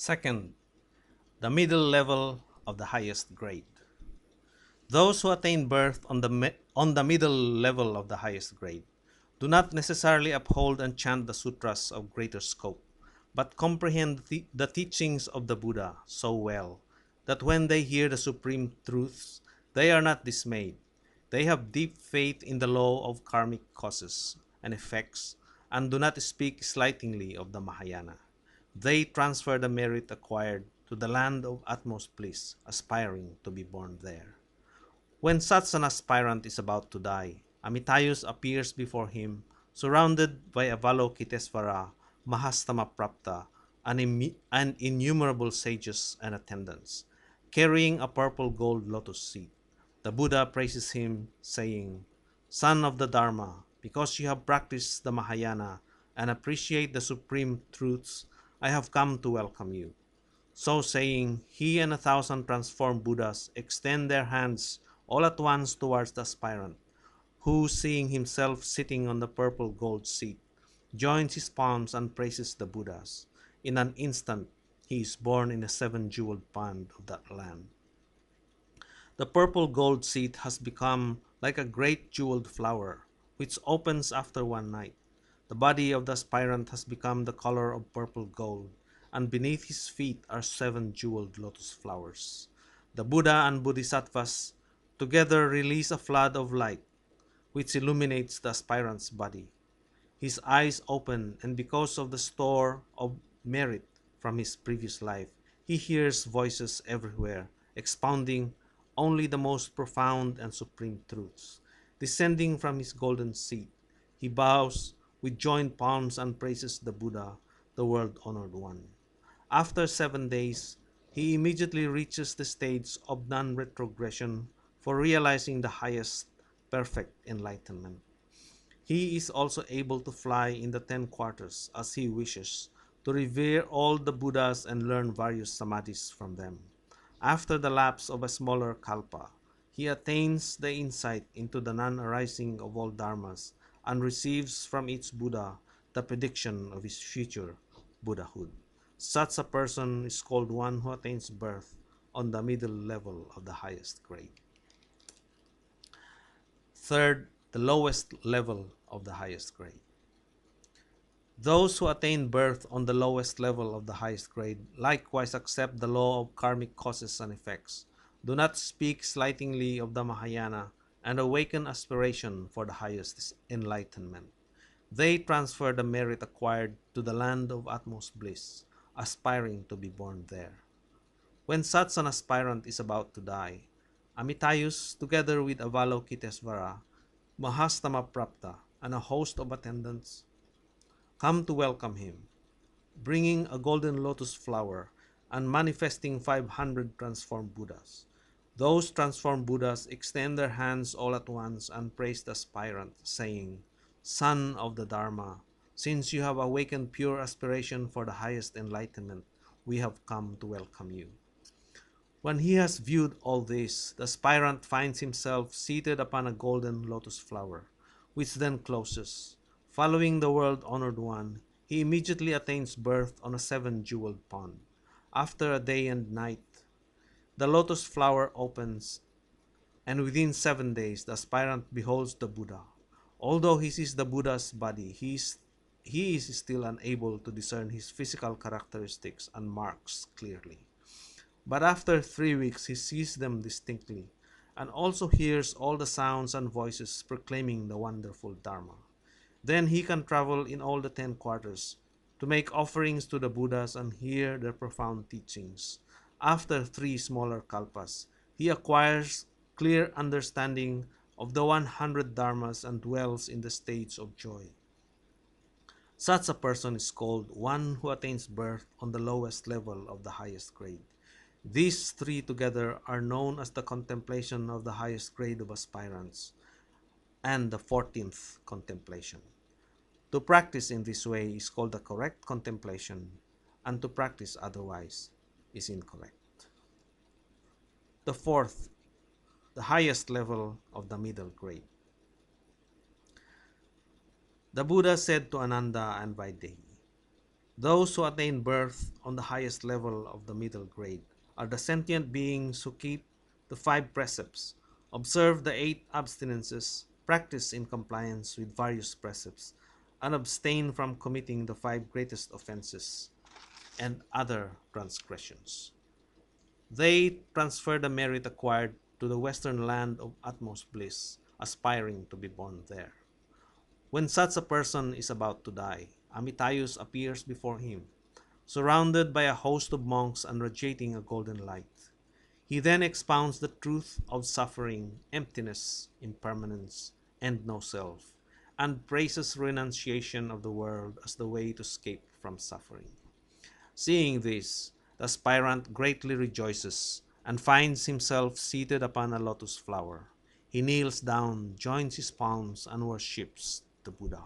Second, the middle level of the highest grade. Those who attain birth on the middle level of the highest grade do not necessarily uphold and chant the sutras of greater scope, but comprehend the teachings of the Buddha so well that when they hear the supreme truths, they are not dismayed. They have deep faith in the law of karmic causes and effects and do not speak slightingly of the Mahayana. They transfer the merit acquired to the land of utmost bliss, aspiring to be born there. When such an aspirant is about to die, Amitayus appears before him, surrounded by Avalokitesvara, Mahastama-prapta, and innumerable sages and attendants, carrying a purple gold lotus seed. The Buddha praises him, saying, "Son of the Dharma, because you have practiced the Mahayana and appreciate the supreme truths, I have come to welcome you." So saying, he and 1,000 transformed Buddhas extend their hands all at once towards the aspirant, who, seeing himself sitting on the purple gold seat, joins his palms and praises the Buddhas. In an instant, he is born in a seven-jeweled pond of that land. The purple gold seed has become like a great jeweled flower, which opens after one night. The body of the aspirant has become the color of purple gold, and beneath his feet are seven jeweled lotus flowers. The Buddha and Bodhisattvas together release a flood of light, which illuminates the aspirant's body. His eyes open, and because of the store of merit from his previous life, he hears voices everywhere, expounding only the most profound and supreme truths. Descending from his golden seat, he bows with joined palms and praises the Buddha, the world honored one. After 7 days, he immediately reaches the stage of non retrogression for realizing the highest perfect enlightenment. He is also able to fly in the 10 quarters as he wishes, to revere all the Buddhas and learn various samadhis from them. After the lapse of a smaller kalpa, he attains the insight into the non-arising of all dharmas and receives from each Buddha the prediction of his future Buddhahood. Such a person is called one who attains birth on the middle level of the highest grade. Third, the lowest level of the highest grade. Those who attain birth on the lowest level of the highest grade likewise accept the law of karmic causes and effects, do not speak slightingly of the Mahayana, and awaken aspiration for the highest enlightenment. They transfer the merit acquired to the land of utmost bliss, aspiring to be born there. When such an aspirant is about to die, Amitayus, together with Avalokitesvara, Mahastama-prapta, and a host of attendants, come to welcome him, bringing a golden lotus flower and manifesting 500 transformed Buddhas. Those transformed Buddhas extend their hands all at once and praise the aspirant, saying, "Son of the Dharma, since you have awakened pure aspiration for the highest enlightenment, we have come to welcome you." When he has viewed all this, the aspirant finds himself seated upon a golden lotus flower, which then closes. Following the world honored one, he immediately attains birth on a seven-jeweled pond. After a day and night, the lotus flower opens, and within 7 days the aspirant beholds the Buddha. Although he sees the Buddha's body, he is still unable to discern his physical characteristics and marks clearly. But after 3 weeks he sees them distinctly, and also hears all the sounds and voices proclaiming the wonderful Dharma. Then he can travel in all the 10 quarters to make offerings to the Buddhas and hear their profound teachings. After 3 smaller kalpas, he acquires clear understanding of the 100 dharmas and dwells in the stage of joy. Such a person is called one who attains birth on the lowest level of the highest grade. These three together are known as the contemplation of the highest grade of aspirants and the 14th contemplation. To practice in this way is called the correct contemplation, and to practice otherwise is incorrect. The fourth, the highest level of the middle grade. The Buddha said to Ananda and Vaidehi, Those who attain birth on the highest level of the middle grade are the sentient beings who keep the five precepts, observe the eight abstinences, practice in compliance with various precepts, and abstain from committing the five greatest offenses and other transgressions. They transfer the merit acquired to the western land of utmost bliss, aspiring to be born there. When such a person is about to die, Amitabha appears before him, surrounded by a host of monks and radiating a golden light. He then expounds the truth of suffering, emptiness, impermanence, and no self, and praises renunciation of the world as the way to escape from suffering. Seeing this, the aspirant greatly rejoices and finds himself seated upon a lotus flower. He kneels down, joins his palms, and worships the Buddha.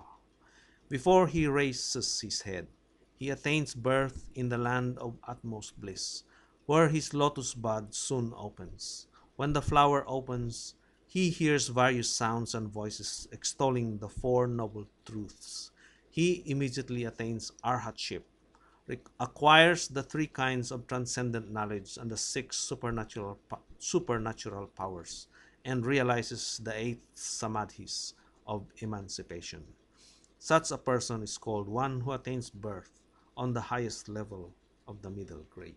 Before he raises his head, he attains birth in the land of utmost bliss, where his lotus bud soon opens. When the flower opens, he hears various sounds and voices extolling the Four Noble Truths. He immediately attains arhatship, acquires the three kinds of transcendent knowledge and the six supernatural powers, and realizes the eight samadhis of emancipation. Such a person is called one who attains birth on the highest level of the middle grade.